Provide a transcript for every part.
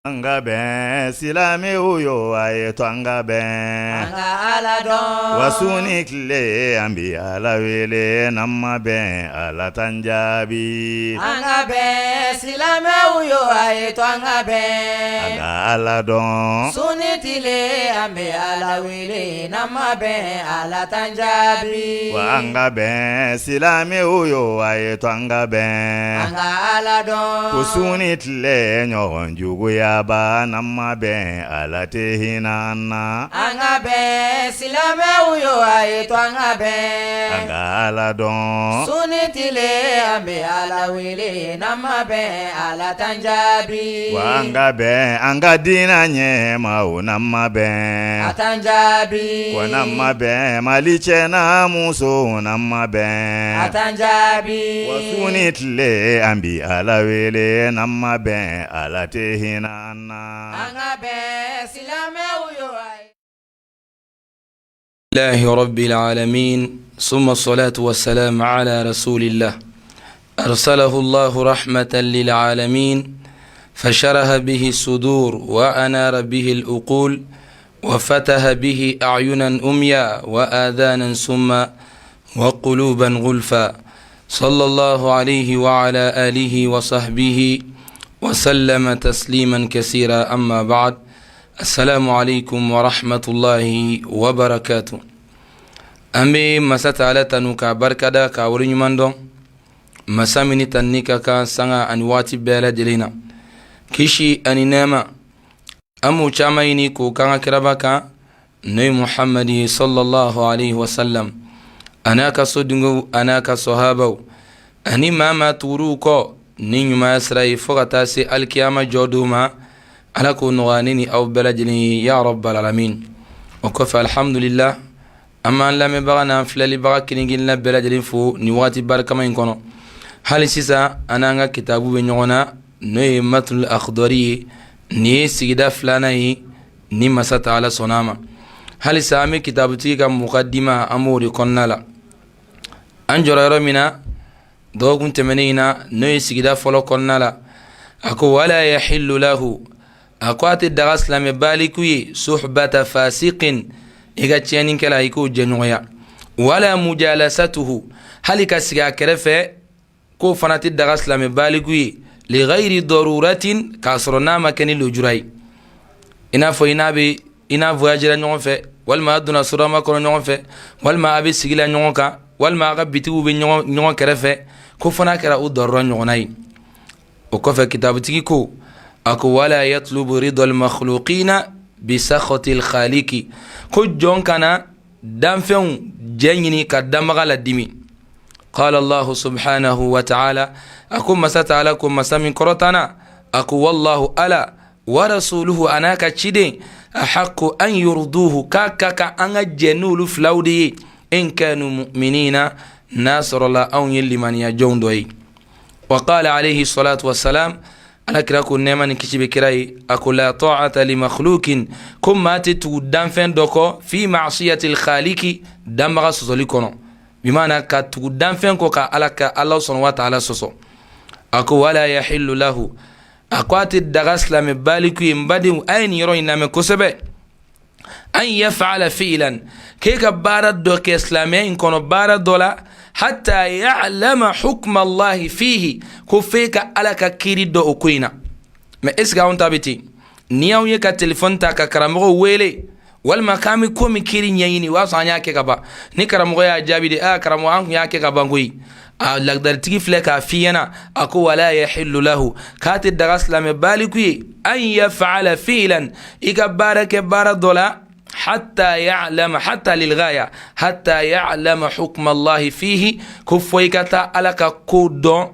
Anga ben silame uyo ayeto anga ben anga ala don wasuni kile ambi ala wele namma ben ala tanjabi anga ben silame uyo ayeto anga ben anga ala don suni tile ambi ala wele namma ben ala tanjabi wa anga ben silame uyo ayeto anga ben anga ala don wasuni kile nyogon jugu ya ba namma ben ala tehinana anga ben silame uyo ayeto anga ben anga ala don suni tile ambi ala wele namma ben ala tanjabi wa anga ben anga dina nyema o namma ben atanjabi wa namma ben maliche na muso namma ben atanjabi wasuni tle ambi ala wele namma ben ala tehinana anga ben silame uyo ay الله رب العالمين ثم الصلاة والسلام على رسول الله أرسله الله رحمة للعالمين فشرح به الصدور وأنار به الأقول وفتح به أعينا أميا وآذانا سما وقلوبا غلفا صلى الله عليه وعلى آله وصحبه وسلم تسليما كثيرا أما بعد السلام عليكم ورحمة الله وبركاته أمي مسات على تنوكا بركدا كاورين مندون مسامني تنيكا كان سنة أنواتي بيلا جلينا كيشي أني نيما أمو چاميني كو كان كربكا نبي محمد صلى الله عليه وسلم أنا كصدنغو أنا كصحابو أني ماما توروكو نيني ما يسرائي فغتاسي الكيامة جودوما على كون غانيني أو بلجني يا رب العالمين وكفى الحمد لله أما أن لم يبغى فلالي بغى كنيجين بلجني فو نواتي بارك ما ينكونو هل سيسا أنا كتابو بنيونا نوي متن الأخضري ني سيدا فلاناي ني مسات على صناما هل سامي كتابتي كمقدمة أموري كنالا أنجر يرمينا دوغن تمنينا نوي سيدا فلو كنالا أكو ولا يحل له أقوات الدغاس لم بالكوي صحبة فاسق إيجا تشينين كلا يكو جنويا ولا مجالسته هل كسيا كرفة كو فنات الدغاس لم بالكوي لغير ضرورة كاسرنا مكان الوجراي إنا فينا إنا فواجر نعفة والما أدنى سورة ما كنا نعفة والما أبي سجلا نعكا والما أغبتو بنعو كرفة كو فنا كرا أدرى نعناي وكفى كتابتي كو أكو ولا يطلب رضا المخلوقين بسخط الخالق كو جون كان دمفن جنيني كدمغ للدمي قال الله سبحانه وتعالى أكو مسات علىكم مسامين كرتنا أكو والله ألا ورسوله أناك تشدين أحق أن يرضوه كاكا أن جنول فلودي إن كانوا مؤمنين ناصر الله أو يلي من يجون دوي وقال عليه الصلاة والسلام أنا كراكو نيمان كتب كراي أكو لا طاعة لمخلوق كم ماتت تودان فين دوكو في معصية الخالق دمغا سوسوليكونو بمعنى كتودان فين كوكا ألاك الله سبحانه وتعالى سوسو أكو ولا يحل له أكوات الدغاس لم بالكو ينبدو أين يروي نام كسبه أن يفعل فعلا كيك بارد دوك إسلامي إن كونو بارد دولا حتى يعلم حكم الله فيه كفيك ألك كيري دو أكوينا ما إسكا أنت بتي نياو يكا تلفون تاكا كرامغو ويلي والمكامي كومي كيري نييني واسا نياكي كبا ني كرامغو يا جابي دي كرامغو عنك نياكي كبا نغوي لقدر تجيف لك فينا أكو ولا يحل له كاتي الدغاس لم بالكوي أن يفعل فعلا إيكا بارك بارد دولا حتى يعلم حتى للغاية حتى يعلم حكم الله فيه كفويكتا ألك كودو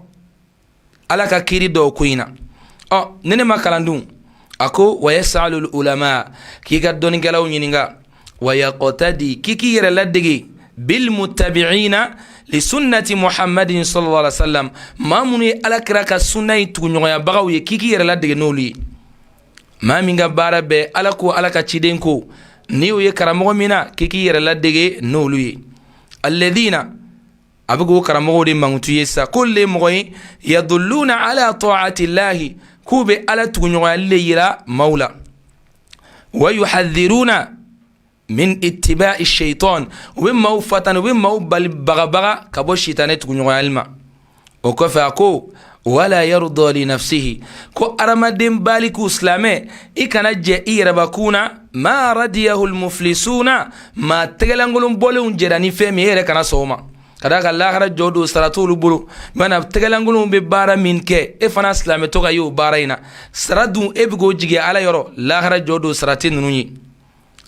ألك كيريدو كوينا ننما كلاندون أكو ويسأل العلماء كيكا دوني كلاو نينيغا ويقتدي كيكي يرلدغي بالمتبعين لسنة محمد صلى الله عليه وسلم ما مني ألك ركا سنة تغنيغا بغاوي كيكي يرلدغي نولي ما مينغا باربي ألكو ألك تشيدينكو نيو يكرمو منا كيكي يرلدغي نولي الذين أبغو كرمو دي مانتو يسا كل مغي يدلون على طاعة الله كوبي على تغنيغا ليرا مولا ويحذرون من اتباع الشيطان ومما فتن ومما بغبغا كبو الشيطان تغنيغا علما وكفاكو ولا يرضى لنفسه كو أرمدين بالكو اسلامي إكنا جئي ربكونا ما رضيه المفلسون ما تغلنغلون بولون جراني فيمي يركنا سوما كذاك الله خرج جودو سرطول بولو من تغلنغلون ببارا منك إفنا اسلامي توغا يو بارينا سردون إبغو جيجي على يرو الله خرج جودو سرطين نوني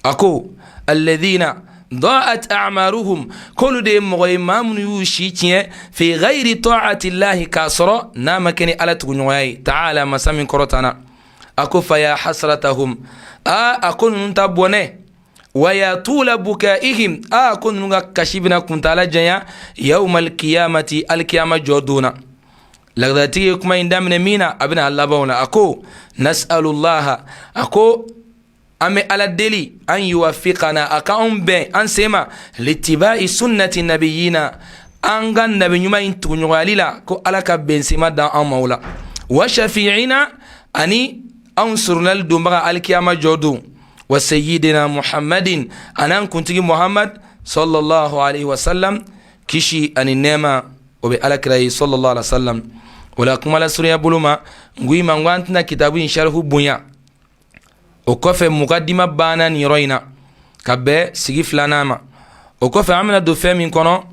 أكو الذين ضاءت أعمارهم كل دي مغيمام يوشيتين في غير طاعة الله كاسرة نامكني على تغنوي تعالى مسامين كرتنا أكو فيا حسرتهم أكون نتابوني ويا طول بكائهم أكون نكشبنا كنت على جيا يوم القيامة القيامة جودونا لغداتي كما يندمنا مينا أبنا الله بونا أكو نسأل الله أكو أمي على الدلي أن يوفقنا أكاهم بين أن سيما لاتباع سنة نبينا أنغان نبي نيوما ينتو نغاليلا كو ألاك بين سيما دان أمولا وشفيعنا أني أنصرنا لدومبغا الكيامة جودو وسيدنا محمد أنا كنت محمد صلى الله عليه وسلم كشي أن النعمة وبألك رأي صلى الله عليه وسلم ولكم على سوريا بلوما نقول ما نغانتنا كتابين شرحوا بنيا وكفى مقدمة بانا نيروينا كبه سيجي فلاناما وكفى عمنا دوفه من كنا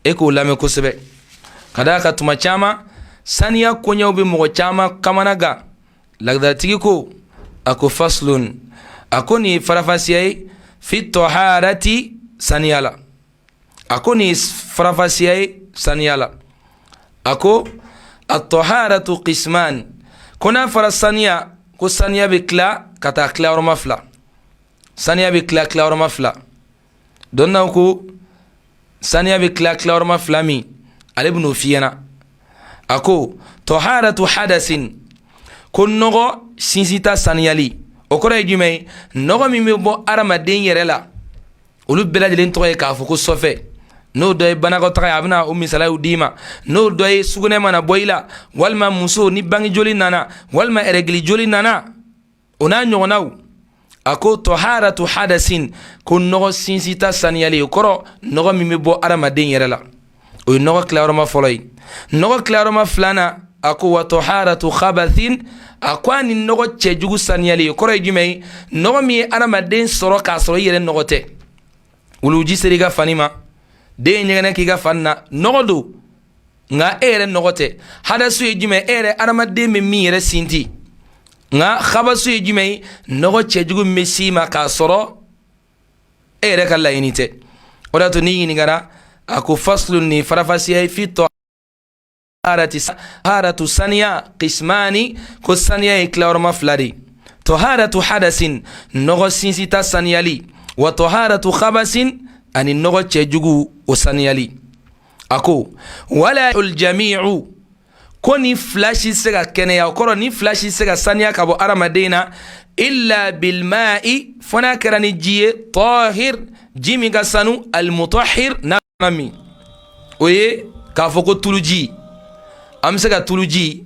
إكو لامي كسبه كذا كتوما چاما سانيا كونيو بمغو چاما كماناغا لغداتيكو أكو فصل أكوني فرافاسياي في الطهارة سانيالا أكوني فرافاسياي سانيالا أكو الطهارة قسمان كنا فرسانيا كو سانيا بكلا كتا كلا ورما فلا سانيا بكلا كلا ورما فلا دوننا كو سانيا بكلا كلا ورما فلامي علي بنو فينا أكو طهارة حدث كن نغو سنسيتا سانيالي وكرا يجمعي نغو ميمي بو أرما دين يرلا ولو بلاد لين توغي كافو كو صفي no doy banago tagay abna ummi salaw dima no doy sugune mana boyla walma muso ni bangi joli nana walma eregli joli nana ona nyonaw ako taharatu hadasin kun no sinsita saniyali koro no mimi bo arama den yerela o no claroma folay no claroma flana ako wa taharatu khabathin akwani no chejugu saniyali koro jumay no mi arama den soro ka soro yere no gote uluji seriga fanima de nyegana ki ga fanna nogodu nga ere nogote hada su yijime ere arama de me mi yere sinti nga khaba su yijime nogo chejugu mesima ka soro ere kala inite odato ni ngara aku faslun ni farafasiya fi taharatu saniya qismani ko saniya iklawr maflari taharatu hadasin nogo sinsita saniyali wa taharatu khabasin ani nogo chejugu osaniyali ako wala aljami'u koni flashi sega kene ya koro ni flashi sega saniya kabo aramadina illa bil ma'i fana karani jiye tahir jimi gasanu al mutahhir nami oye ka foko tuluji am sega tuluji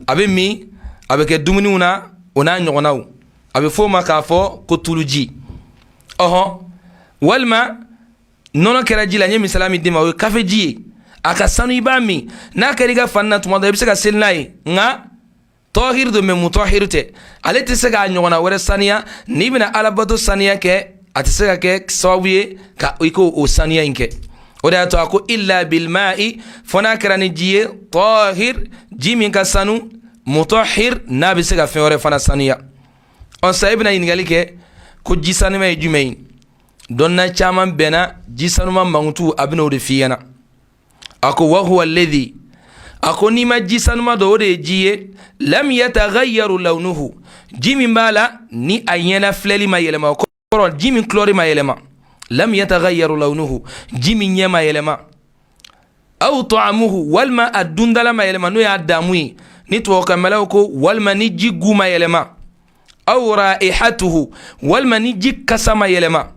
abe mi abe ke dumuni una ona nyogonaw abe foma ka fo ko tuluji oho walma nono kera jila nye misalami dima we kafe ji aka sanu ibami na keriga fanna tuma da bisaka selnai nga tahir do me mutahhirte alete sega nyona wore saniya ni bina alabado saniya ke atisega ke sawiye ka iko o saniya inke oda to ako illa bil ma'i fona kera ni ji tahir jimi ka sanu mutahhir na bisaka fe wore fana saniya on saibna ingalike ko jisani me jumein donna chaman bena jisanuma mangutu abino de fiyana ako wa huwa alladhi ako nima jisanuma do de jiye lam yataghayyaru lawnuhu jimi mbala ni ayena fleli mayelema ko jimi chlori mayelema lam yataghayyaru lawnuhu jimi nyema yelema aw ta'amuhu walma adundala mayelema no ya damui ni to kamala ko walma ni jigu mayelema aw raihatuhu walma ni jikasama yelema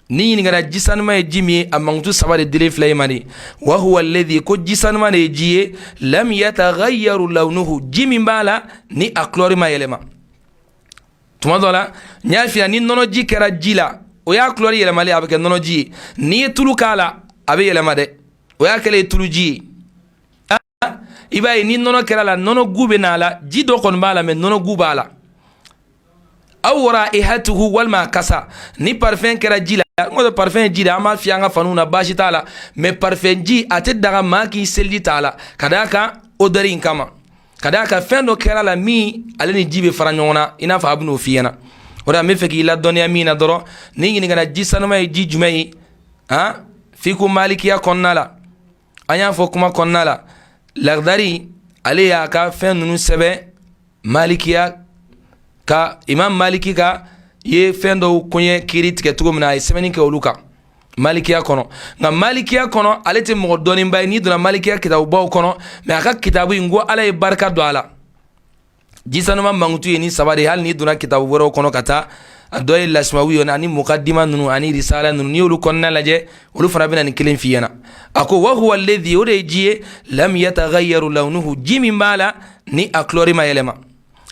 ni ngara jisanuma e jimi amangutu sabade dile flaymani wa huwa alladhi ko jisanuma ne jiye lam yataghayyaru lawnuhu jimi bala ni aklori ma yelema tuma dola nyafi ni nono ji kera jila o ya aklori yelema le abake nono ji ni tulu kala abe yelema de o ya kele tulu ji ibaye ni nono kera la nono gube nala ji do kon bala men nono gubala aw raihatuhu wal ma kasa ni parfum kera jila ngodo parfum jida ama fianga fanuna bashi tala me parfum ji ate daga maki selli tala kadaka odarin kama kadaka fendo kera la mi aleni jibe faranyona ina fa abnu fiyana ora me feki la donya mina doro ni ngana jisanuma ji jumai ha fiku malikiya konnala anya fo kuma konnala lagdari aliya ka fenunu sebe malikiya ka imam maliki ka ye fendo kunye kiri tike tugo mina ay semeni ke oluka malikiya kono nga malikiya kono alete mo doni mbay ni dona malikiya kitabu baw kono me aka kitabu ngo alay barka do ala jisanuma mangutu ni sabari hal ni dona kitabu woro kono kata adoy lasmawi on ani muqaddima nunu ani risala nunu ni olu konna laje olu farabina ni kilen fiyana ako wa huwa alladhi urjiye lam yataghayyaru lawnuhu jimi mala ni aklori ma yelema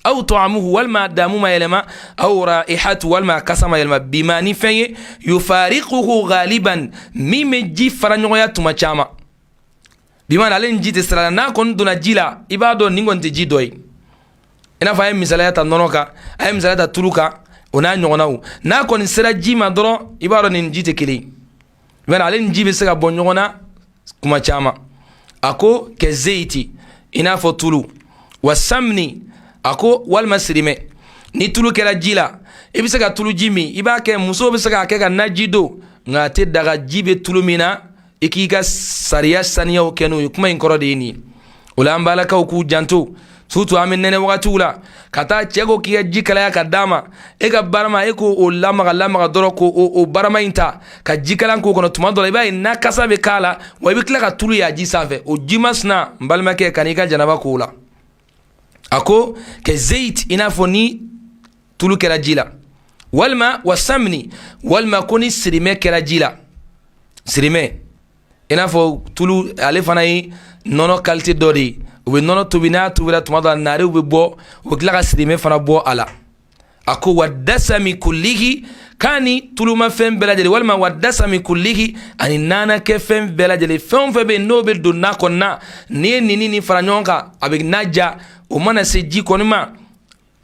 أو طعمه والما دامو ما يلما أو رائحته والما كسم يلما بما نفيه يفارقه غالبا ميم جي فرنويا تمachama بما نالين جي تسرا نكون دون جيلا إبادو نيغون تجي دوي إنا فاهم مثالية تنونوكا أي مثالية تلوكا ونا نيغوناو نكون سرا جي ما درو إبادو نيجي تكلي بما نالين جي بسرا بونيغونا كمachama أكو كزيتي إنا فتلو والسمني ako walma sirime ni tulu kera jila ibisa ka tulu jimi ibake muso bisa ka ke ka najido ngate daga jibe tulu mina ikika sariya saniya o kenu kuma inkoro de ni ulamba ka ku jantu sutu amin nene wakati ula kata chego kiya jikala ya kadama eka barama eko o lama doro ko o barama inta ka jikala ko kono tuma doro ibai na kasabe kala wa ibikla ka tulu ya jisafe o jimasna mbalma ke kanika janaba kula ako ke zait inafoni tulu kera jila walma wasamni walma koni sirime kera jila sirime inafo tulu alefana yi nono kalti dodi ube nono tubina tubira tumada nare ube bo ube klaka sirime fana bo ala ako wadasami kullihi kani tulu ma fem belajeli walma wadasami kullihi ani nana ke fem belajeli fem febe nobe do nakonna ni faranyonka abig naja o mana se ji konima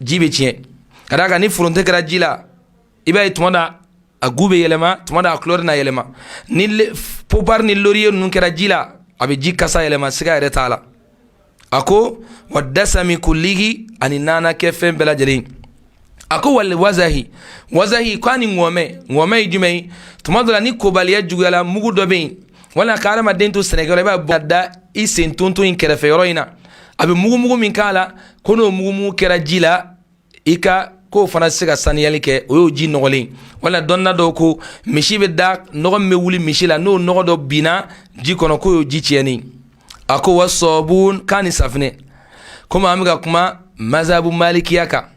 jibe tie kadaka ni fronte kara jila iba tumada agube yelema tumada aklor na yelema ni popar ni loriye nun kara jila abi ji kasa yelema siga retala ako wadasami kullihi ani nana ke fem belajeli ako wal wazahi kwani ngome jumei tumada ni kobaliya jugala mugu dobe wala karama dento senegal ba badda isentuntu in kerefe yoroina abe mugu min kala kono mugu kera jila ika ko fana siga saniyali ke o ji nogolin wala donna do ko mishibe da nogo me wuli mishila no nogo do bina ji kono ko ji cieni ako wasobun kani safne kuma amiga kuma mazhabu malikiyaka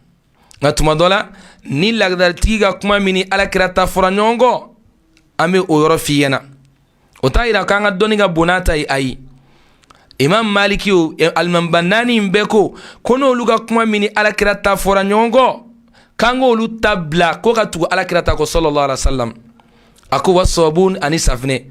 ngatuma dola ni lagdar tiga kuma mini alakirata foranyongo ame o yoro fiyena o tayira kanga doniga bonata ai imam maliki almanbanani mbeko kono luga kuma mini alakirata foranyongo kango lu tabla ko katu alakirata ko sallallahu alaihi wasallam ako wasobun ani safne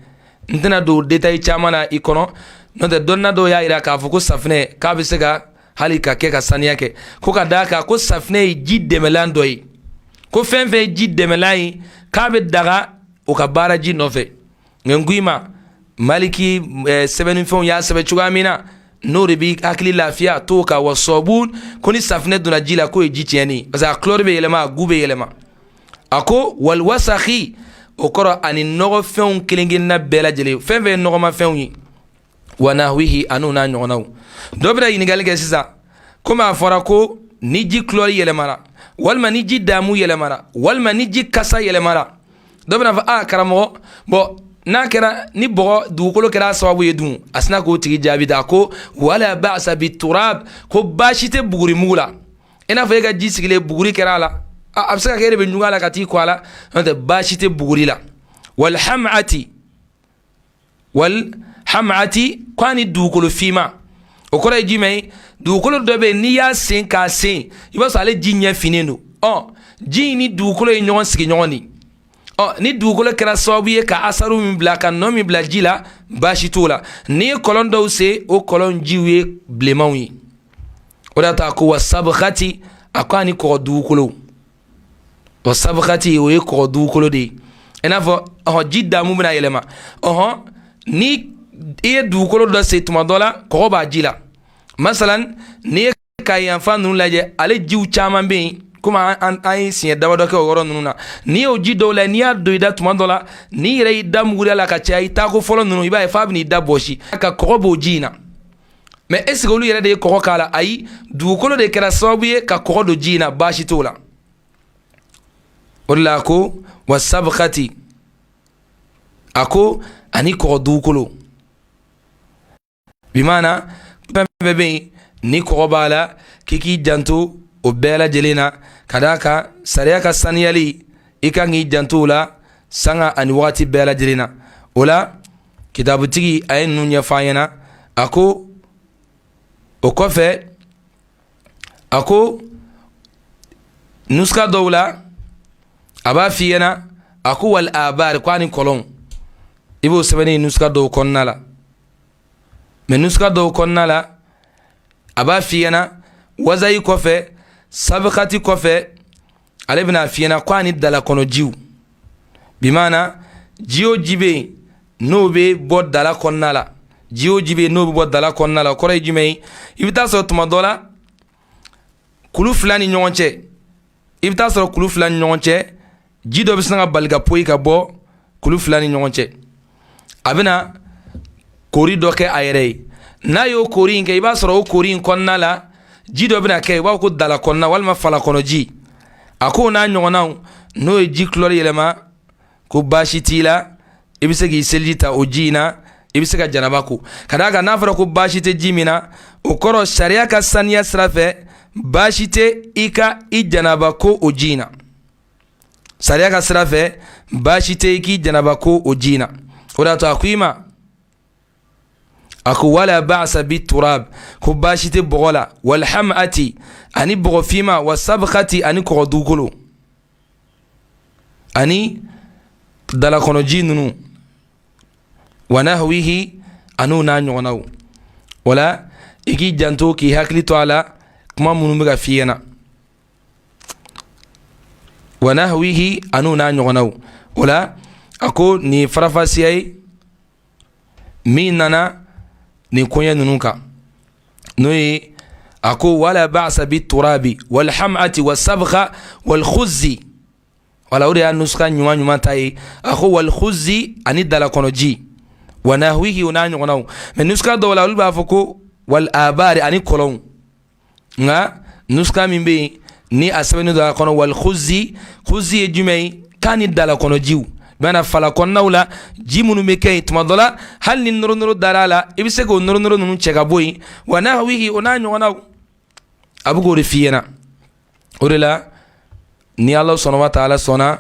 ndina do detail chamana ikono no de donna do ya ira ka fuko safne ka bisega halika ke ka saniya ke ko ka daka ko safne jidde melandoy ko fenfe jidde melai ka be daga o ka baraji nofe nguima maliki sebenu fon ya sebe chugamina nuri bi akli lafiya to ka wasobun koni safne duna jila ko jitieni asa chlorbe yelema gube yelema ako wal wasakhi okoro ani nogo fen kilingin na bela jele fenfe nogo ma fenwi wanahwihi anuna nyonaw dobra yinigal ke sisa kuma fara ko niji chlor yelemara walma niji damu yelemara walma niji kasa yelemara dobra fa karamo bo na kera ni bogo dukolo kera sababu yedun asna ko tigi jabi da ko wala ba'sa biturab ko bashite buguri mugula ina fa ga jisigile buguri kera la absaka kere be nyugala kati kwala nte bashite buguri la walham'ati kwani dugukolo fima o kɔrɔ ye jumɛn ye dugukolo dɔ bɛ n'i y'a sen k'a sen i b'a sɔrɔ ale ji ɲɛ finnen don ji ni dugukolo ye ɲɔgɔn sigi ɲɔgɔn ni ni dugukolo kɛra sababu ye ka asaru min bila ka nɔ min bila ji la baasi t'o la n'i ye kɔlɔn dɔw se o kɔlɔn jiw ye bilenmanw ye o de y'a to a ko wa sabakati a ko ani kɔgɔ dugukolo wa sabakati o ye kɔgɔ dugukolo de ye i n'a fɔ ji damu bɛna yɛlɛma ni i ye dugukolo dɔ se tuma dɔ la kɔgɔ b'a ji la masalan n'i ye ka yanfan ninnu lajɛ ale jiw caman bɛ yen komi an ye siɲɛ daba dɔ kɛ o yɔrɔ ninnu na n'i y'o ji dɔw la n'i y'a don i da tuma dɔ la n'i yɛrɛ y'i da muguriya la ka caya i taako fɔlɔ ninnu i b'a ye f'a bɛ n'i da bɔsi ka kɔgɔ b'o ji in na mɛ est ce que olu yɛrɛ de ye kɔgɔ k'a la ayi dugukolo de kɛra sababu ye ka kɔgɔ don ji in na baasi t'o la o de la a ko wa sabakati a ko ani kɔgɔ dugukolo bimaana fɛn bɛɛ bɛ yen ni kɔgɔ b'a la k'i k'i janto o bɛɛ lajɛlen na ka d'a kan sariya ka saniyali i kan k'i janto o la sanga ani wagati bɛɛ lajɛlen na o la kitabutigi a ye ninnu ɲɛfɔ an ɲɛna a ko o kɔfɛ a ko nuska dɔw la a b'a f'i ɲɛna a ko wal abari ko ani kɔlɔn i b'o sɛbɛnni nuska dɔw kɔnɔna la mɛ nuska dɔw kɔnɔna la a b'a f'i ɲɛna wazayi kɔfɛ sabakati kɔfɛ ale bɛna f'i ɲɛna ko ani dalakɔnɔ jiw bimaana ji o ji bɛ yen n'o bɛ bɔ dala kɔnɔna la ji o ji bɛ yen n'o bɛ bɔ dala kɔnɔna la o kɔrɔ ye jumɛn ye i bɛ taa sɔrɔ tuma dɔ la kulu fila ni ɲɔgɔn cɛ i bɛ taa sɔrɔ kulu fila ni ɲɔgɔn cɛ ji dɔ bɛ sin ka bali ka poyi ka bɔ kulu fila ni ɲɔgɔn cɛ a bɛna koori dɔ kɛ a yɛrɛ ye n'a y'o koori in kɛ i b'a sɔrɔ o koori in kɔnɔna la ji dɔ bɛna kɛ i b'a fɔ ko dala kɔnɔna walima fala kɔnɔ ji a ko n'a ɲɔgɔnnaw n'o ye ji kulɔri yɛlɛma ko baasi t'i la i bɛ se k'i seliji ta o ji in na i bɛ se ka janaba ko ka d'a kan n'a fɔra ko baasi tɛ ji min na o kɔrɔ sariya ka saniya sira fɛ baasi tɛ i ka i janaba ko o ji in na sariya ka sira fɛ baasi tɛ i k'i janaba ko o ji in na o de y'a to a ko i ma a ko wala ba'sa bi turab ko baasi tɛ bɔgɔ la walham'ati ani bɔgɔ finma wa sabakati ani kɔgɔ dugukolo ani dalakɔnɔ ji ninnu wa nahwihi an'u n'a ɲɔgɔnnaw wala i k'i janto k'i hakili to a la kuma minnu bɛ ka f'i ɲɛna wa nahwihi an'u n'a ɲɔgɔnnaw wala a ko nin farafasiya ye min nana nin koɲɛ ninnu kan n'o ye a ko wala ba'sa bi turabi walham'ati wasabka walkhuzzi wala o de y'a nuska ɲuman ɲuman ta ye a ko walkhuzzi ani dalakɔnɔ ji wa nahwihi o n'a ɲɔgɔnnaw mɛ nuska dɔw la olu b'a fɔ ko wal abari ani kɔlɔnw nka nuska min bɛ yen ni a sɛbɛnnen don a kɔnɔ walkhuzzi khuzzi ye jumɛn ye k'a ni dalakɔnɔ jiw bana fala kɔnɔnaw la ji minnu bɛ kɛ yen tuma dɔ la hali ni nɔrɔ dara a la i bɛ se k'o nɔrɔ ninnu cɛ ka bɔ yen wa nahwihi o n'a ɲɔgɔnnaw a bɛ k'o de f'i ɲɛna o de la ni Ala sɔnna wa taala sɔnna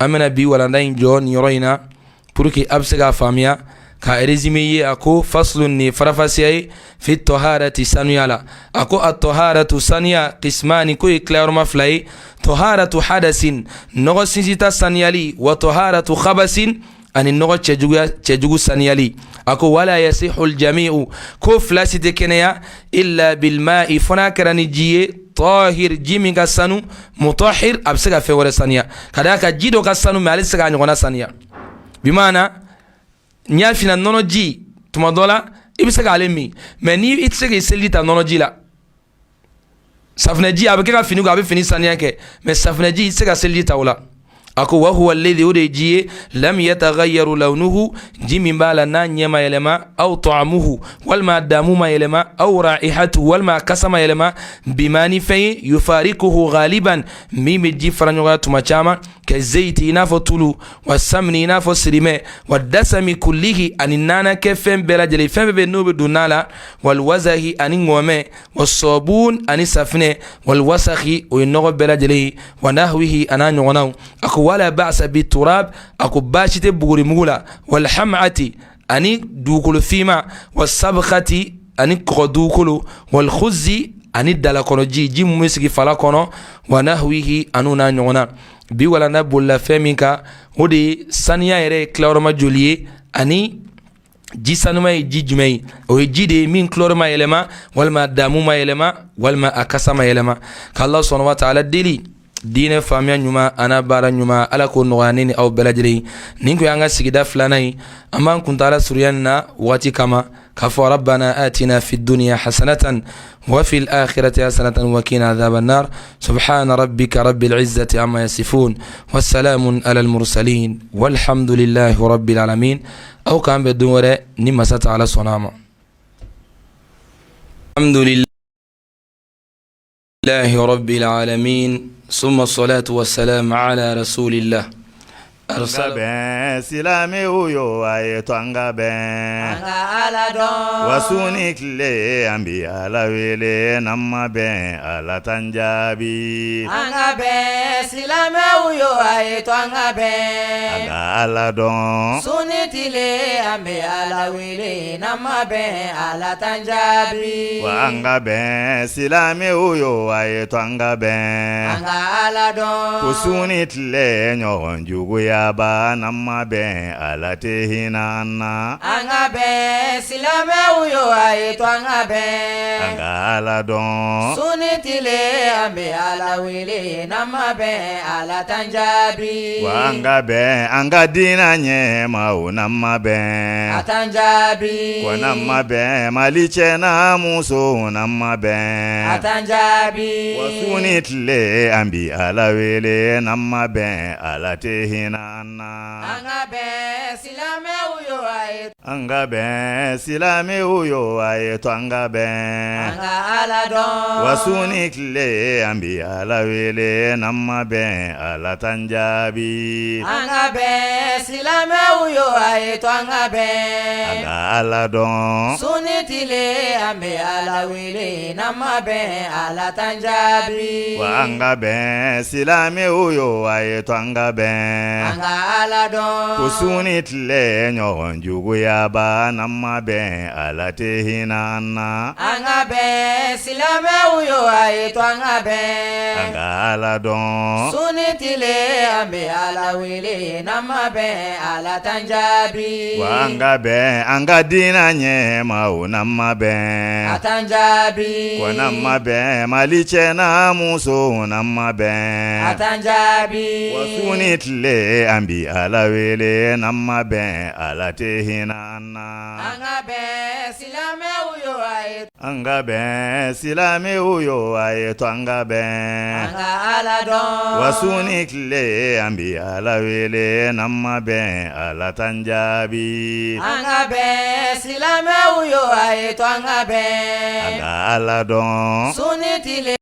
an bɛna bi walanda in jɔ nin yɔrɔ in na pour que a bɛ se k'a faamuya ka résumé ye a ko faslun ni farafasiya ye fi taharati sanuya la a ko a taharatu sanuya qismani ko ye tilayɔrɔma fila ye taharatu hadasin nɔgɔ sinsita saniyali wa taharatu khabasin ani nɔgɔ cɛjugu saniyali a ko wala yasihu aljami'u ko fila si tɛ kɛnɛya illa bilma'i fo n'a kɛra ni ji ye tahir ji min ka sanu mutahhir a bɛ se ka fɛn wɛrɛ saniya ka d'a kan ji dɔ ka sanu mɛ ale tɛ se k'a ɲɔgɔnna saniya bimaana n y'a f'i ɲɛna nɔnɔ ji tuma dɔ la i bɛ se k'ale min mɛ ni i tɛ se k'i seliji ta nɔnɔ ji la safunɛji a bɛ kɛ ka fini ko a bɛ fini saniya kɛ mɛ safunɛji i tɛ se ka seliji ta o la a ko wa huwa alladhi o de ye ji ye lam yataghayyaru lawnuhu ji min b'a la n'a ɲɛ ma yɛlɛma aw ta'amuhu walima a damu ma yɛlɛma aw ra'ihatuhu walima a kasa ma yɛlɛma bima ni fɛn ye yufarikuhu ghaliban min bɛ ji fara ɲɔgɔn kan tuma caman كالزيت نافو تلو والسمن نافو سريمة والدسم كله أن النانا كفن بلاجلي فن بنوب دونالا والوزه أن ngome والصابون أن سفنه والوسخ وينغ بلاجلي ونهوه أنا نغنو أكو ولا بأس بالتراب أكو باشت بغري مغلا والحمعة أني دوكل فيما والسبخة أني كردوكل والخز أني دلكونو جي مسكي فلاكونو ونهوه أنونا نغنا بي ولا نبولا فمينكا ودي سانيا يري كلورما جوليه أني ji sanuma ji jumai o ji de min kloro ma yelema walma damu ma yelema walma akasa ma yelema ka Allah subhanahu wa ta'ala dili dine famiya nyuma ana bara nyuma ala ko noganini aw belajri ninko yanga sigida flanai amman kunta ala suryanna wati kama kafa rabbana atina fid dunya hasanatan wa fil akhirati hasanatan wa qina adhaban nar subhana rabbika rabbil izzati amma yasifun wassalamun ala al mursalin walhamdulillahi rabbil alamin أو كان بدون نمسات على صنامه. الحمد لله رب العالمين ثم الصلاة والسلام على رسول الله silame uyo aye twanga ben wasuni kle ambi ala wele namma ben ala tanjabi anga ben silame uyo aye twanga ben ala don suni tile ambi ala wele namma ben ala tanjabi wa anga ben silame uyo aye twanga ben anga ala don kusuni tile nyon jugu ya ba namma ben ala tehinana anga ben silame uyo aye twanga ben anga ala don sunitile ambe ala wele namma ben ala tanjabi wa anga ben anga dina nye ma namma ben atanjabi wa namma ben maliche na muso namma ben atanjabi wa sunitile ambi ala wele namma ben ala tehinana anga ben silame uyo aye anga ben silame uyo aye twanga ben anga ala don wasuni kle ambi ala wele namma ben ala tanjabi anga ben silame uyo aye twanga ben anga ala don sunitile ambe ala wele namma ben ala tanjabi wa anga ben silame uyo aye twanga ben anga ala don kusuni tle nyon jugu ya ba namma ben ala tehinana anga ben silame uyo aye twanga ben anga ala don sunitile ambe ala wele namma ben ala tanjabi wa anga ben anga dina nye ma namma ben atanjabi wa namma ben maliche na muso namma ben atanjabi wasuni tle ambi ala wele namma ben ala tehinana anga ben silame uyo aye anga ben silame uyo aye twanga ben anga ala don wasuni kle ambi ala wele namma ben ala tanjabi anga ben silame uyo aye twanga ben anga ala don sunitile